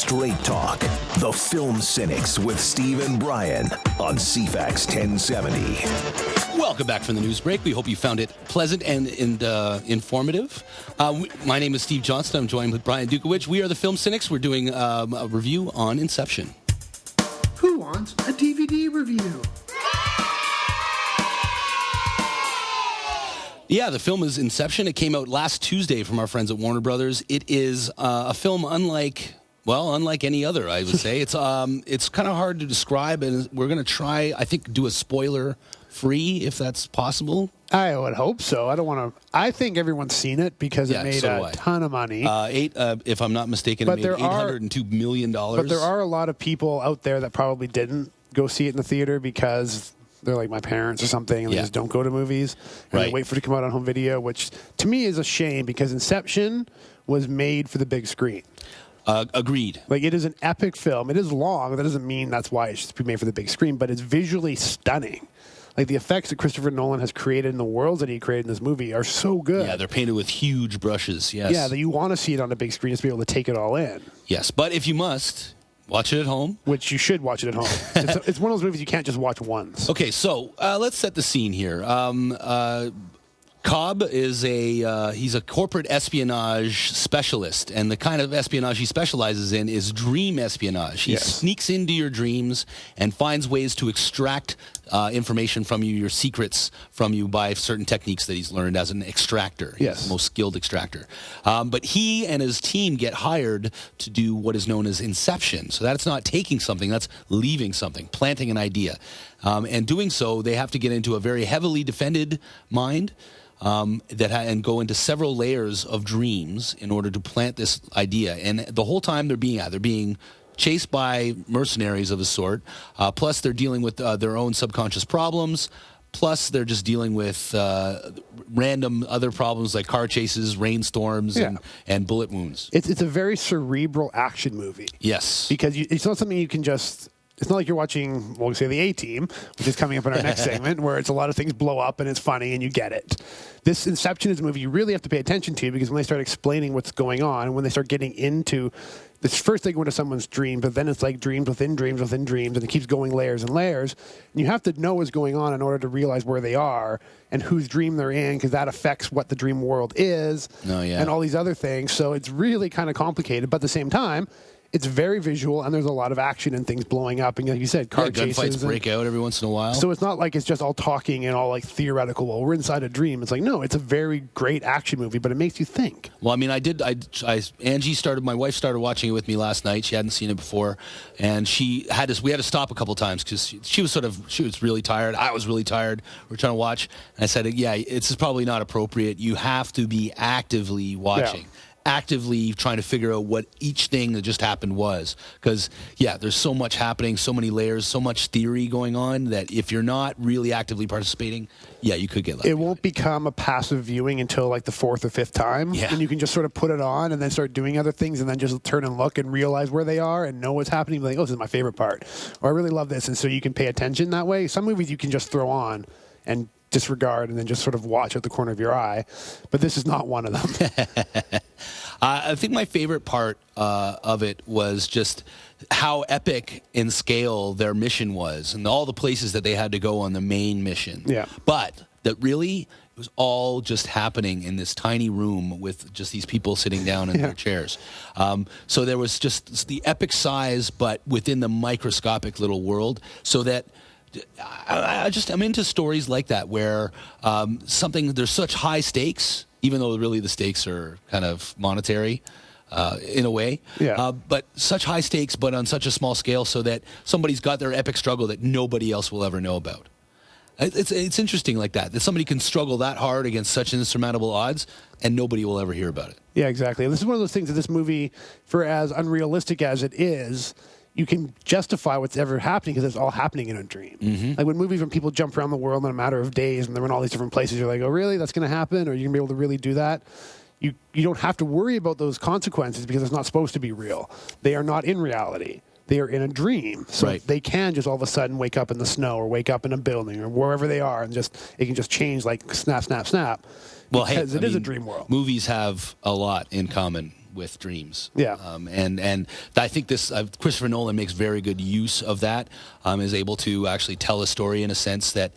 Straight talk. The Film Cynics with Steve and Brian on C-FAX 1070. Welcome back from the news break. We hope you found it pleasant and informative. My name is Steve Johnston. I'm joined with Brian Dukowicz. We are the Film Cynics. We're doing a review on Inception. Who wants a DVD review? Yeah, the film is Inception. It came out last Tuesday from our friends at Warner Brothers. It is a film unlike any other, I would say. It's kind of hard to describe, and we're going to try, I think, do a spoiler-free, if that's possible. I would hope so. I think everyone's seen it because it made a ton of money. If I'm not mistaken, it made $802 million. But there are a lot of people out there that probably didn't go see it in the theater because they're like my parents or something, and they just don't go to movies. And they wait for it to come out on home video, which to me is a shame because Inception was made for the big screen. Agreed. Like, it is an epic film. It is long. That doesn't mean that's why it should be made for the big screen, but it's visually stunning. Like, the effects that Christopher Nolan has created in the worlds that he created in this movie are so good. Yeah, they're painted with huge brushes, yes. Yeah, that you want to see it on a big screen just to be able to take it all in. Yes, but if you must, watch it at home. Which you should watch it at home. It's one of those movies you can't just watch once. Okay, so let's set the scene here. Cobb is he's a corporate espionage specialist, and the kind of espionage he specializes in is dream espionage. He sneaks into your dreams and finds ways to extract information from you, your secrets from you, by certain techniques that he's learned as an extractor. He's the most skilled extractor. But he and his team get hired to do what is known as Inception. So that's not taking something, that's leaving something, planting an idea. And doing so, they have to get into a very heavily defended mind, and go into several layers of dreams in order to plant this idea. And the whole time they're being chased by mercenaries of a sort, plus they're dealing with their own subconscious problems, plus they're just dealing with random other problems like car chases, rainstorms, and bullet wounds. It's a very cerebral action movie. Yes. Because it's not something you can just... It's not like you're watching, we'll say, the A-Team, which is coming up in our next segment, where it's a lot of things blow up and it's funny and you get it. This Inception is a movie you really have to pay attention to because when they start explaining what's going on, when they start getting into this, first they go into someone's dream, but then it's like dreams within dreams within dreams, and it keeps going layers and layers. And you have to know what's going on in order to realize where they are and whose dream they're in, because that affects what the dream world is and all these other things. So it's really kind of complicated, but at the same time, it's very visual, and there's a lot of action and things blowing up. And like you said, car chases. Gunfights break out every once in a while. So it's not like it's just all talking and all like theoretical, well, we're inside a dream. It's like, no, it's a very great action movie, but it makes you think. Well, I mean, my wife started watching it with me last night. She hadn't seen it before. And we had to stop a couple times because she was really tired. I was really tired. We were trying to watch. And I said, it's probably not appropriate. You have to be actively watching. Yeah. Actively trying to figure out what each thing that just happened was. Because, there's so much happening, so many layers, so much theory going on that if you're not really actively participating, you could get left behind. It won't become a passive viewing until like the fourth or fifth time. Yeah. And you can just sort of put it on and then start doing other things and then just turn and look and realize where they are and know what's happening. Like, this is my favorite part. Or I really love this. And so you can pay attention that way. Some movies you can just throw on and disregard and then just sort of watch out the corner of your eye. But this is not one of them. I think my favorite part of it was just how epic in scale their mission was and all the places that they had to go on the main mission. Yeah. But that really it was all just happening in this tiny room with just these people sitting down in their chairs. So there was just the epic size, but within the microscopic little world, so that I'm into stories like that where there's such high stakes, even though really the stakes are kind of monetary in a way. Yeah. But such high stakes, but on such a small scale, so that somebody's got their epic struggle that nobody else will ever know about. It's interesting like that somebody can struggle that hard against such insurmountable odds and nobody will ever hear about it. Yeah, exactly. And this is one of those things that this movie, for as unrealistic as it is, you can justify what's ever happening because it's all happening in a dream. Mm-hmm. Like when movies, when people jump around the world in a matter of days and they're in all these different places, you're like, oh, really? That's going to happen? Or are you going to be able to really do that? You don't have to worry about those consequences because it's not supposed to be real. They are not in reality. They are in a dream. So they can just all of a sudden wake up in the snow or wake up in a building or wherever they are and it can just change like snap, snap, snap. Well, because it is a dream world. Movies have a lot in common with dreams. Yeah. And I think this Christopher Nolan makes very good use of that. Is able to actually tell a story in a sense that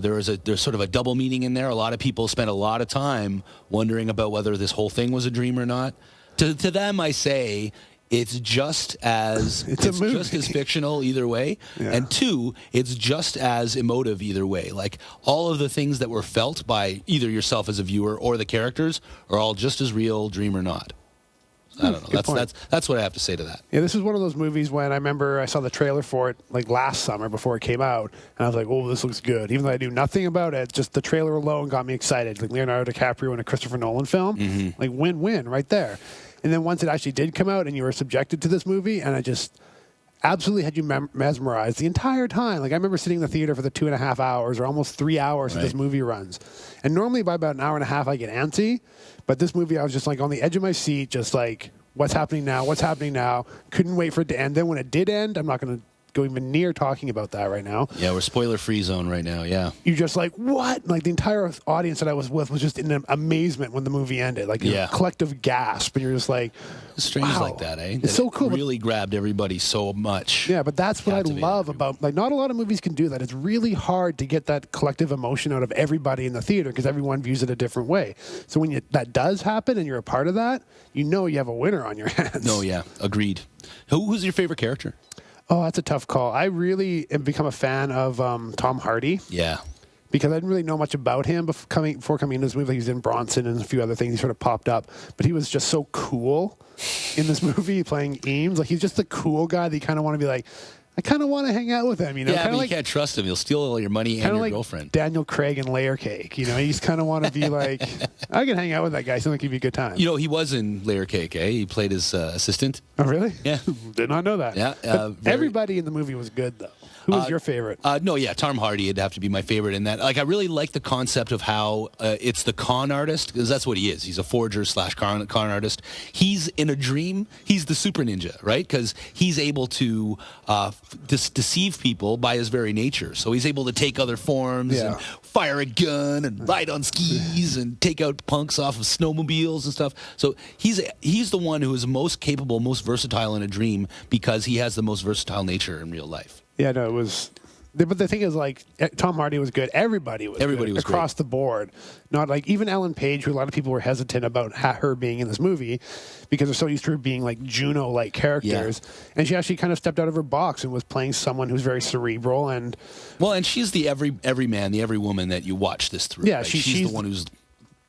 there's sort of a double meaning in there. A lot of people spend a lot of time wondering about whether this whole thing was a dream or not. To them, I say, it's just as just as fictional either way, and two, it's just as emotive either way. Like all of the things that were felt by either yourself as a viewer or the characters are all just as real, dream or not. I don't know. That's what I have to say to that. Yeah, this is one of those movies when I remember I saw the trailer for it like last summer before it came out, and I was like, "Oh, this looks good." Even though I knew nothing about it, just the trailer alone got me excited. Like Leonardo DiCaprio in a Christopher Nolan film, like win-win right there. And then once it actually did come out, and you were subjected to this movie, and I just absolutely had you mesmerized the entire time. Like I remember sitting in the theater for the 2.5 hours or almost 3 hours that this movie runs. And normally by about an hour and a half I get antsy, but this movie I was just like on the edge of my seat, just like, what's happening now? What's happening now? Couldn't wait for it to end. Then when it did end, I'm not going to go even near talking about that right now. Yeah, we're spoiler-free zone right now, yeah. You're just like, what? Like the entire audience that I was with was just in amazement when the movie ended. Like a collective gasp. And you're just like, it's strange like that, eh? It's so cool. It really grabbed everybody so much. Yeah, but that's what I love about, like, not a lot of movies can do that. It's really hard to get that collective emotion out of everybody in the theater because everyone views it a different way. So when that does happen and you're a part of that, you know you have a winner on your hands. No, yeah, agreed. Who's your favorite character? Oh, that's a tough call. I really have become a fan of Tom Hardy. Yeah. Because I didn't really know much about him before coming into this movie. Like he was in Bronson and a few other things. He sort of popped up. But he was just so cool in this movie playing Eames. Like he's just the cool guy that you kind of want to be like, I kind of want to hang out with him, you know. Yeah, but you can't trust him. He'll steal all your money and your like girlfriend. Daniel Craig and Layer Cake, you know. You just kind of want to be like, I can hang out with that guy. He's going to give you a good time. You know, he was in Layer Cake, eh? He played his assistant. Oh, really? Yeah. Did not know that. Yeah. Everybody in the movie was good, though. Who was your favorite? No, yeah, Tom Hardy would have to be my favorite in that. Like, I really like the concept of how it's the con artist, because that's what he is. He's a forger / con artist. He's in a dream. He's the super ninja, right? Because he's able to deceive people by his very nature. So he's able to take other forms and fire a gun and ride on skis and take out punks off of snowmobiles and stuff. So he's the one who is most capable, most versatile in a dream because he has the most versatile nature in real life. Yeah, no, it was. But the thing is, like, Tom Hardy was good. Everybody was good across the board. Not like even Ellen Page, who a lot of people were hesitant about her being in this movie because they're so used to her being like Juno-like characters. Yeah. And she actually kind of stepped out of her box and was playing someone who's very cerebral and. Well, and she's the every man, the every woman that you watch this through. Yeah, right? she's the one who's.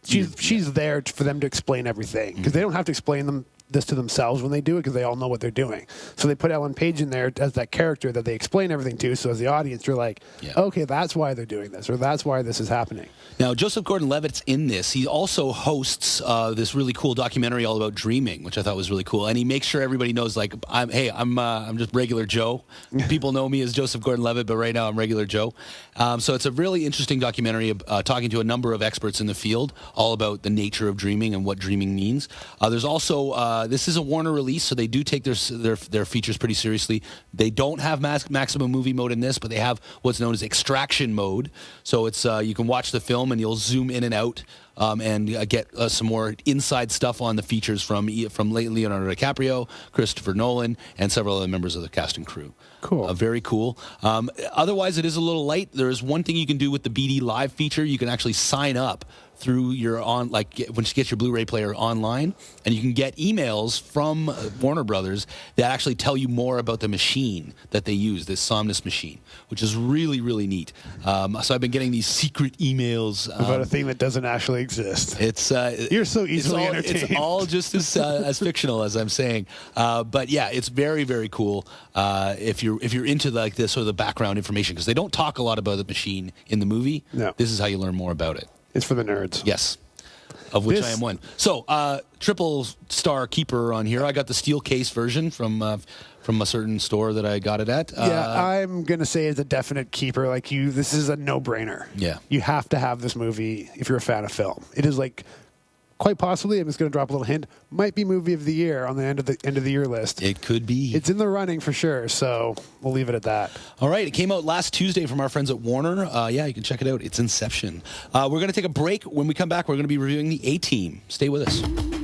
She's there for them to explain everything because they don't have to explain this to themselves when they do it because they all know what they're doing. So they put Ellen Page in there as that character that they explain everything to. So as the audience, you're like, okay, that's why they're doing this or that's why this is happening. Now, Joseph Gordon-Levitt's in this. He also hosts this really cool documentary all about dreaming, which I thought was really cool. And he makes sure everybody knows, like, I'm just regular Joe. People know me as Joseph Gordon-Levitt, but right now I'm regular Joe. So it's a really interesting documentary talking to a number of experts in the field all about the nature of dreaming and what dreaming means. There's also this is a Warner release, so they do take their features pretty seriously. They don't have maximum movie mode in this, but they have what's known as extraction mode. So it's you can watch the film and you'll zoom in and out and get some more inside stuff on the features from Leonardo DiCaprio, Christopher Nolan, and several other members of the cast and crew. Cool. Very cool. Otherwise, it is a little light. There is one thing you can do with the BD Live feature. You can actually sign up through your when you get your Blu-ray player online, and you can get emails from Warner Brothers that actually tell you more about the machine that they use, this Somnus machine, which is really, really neat. So I've been getting these secret emails about a thing that doesn't actually exist. It's you're so easily entertained. It's all just as fictional as I'm saying, but yeah, it's very, very cool if you're into like this sort of the background information because they don't talk a lot about the machine in the movie. No. This is how you learn more about it. It's for the nerds. Yes, of which I am one. So, triple star keeper on here. I got the steel case version from a certain store that I got it at. I'm going to say it's a definite keeper. Like this is a no-brainer. Yeah. You have to have this movie if you're a fan of film. It is like, quite possibly, I'm just going to drop a little hint, might be movie of the year on the end of the year list. It could be. It's in the running for sure, so we'll leave it at that. All right, it came out last Tuesday from our friends at Warner. Yeah, you can check it out. It's Inception. We're going to take a break. When we come back, we're going to be reviewing the A-Team. Stay with us.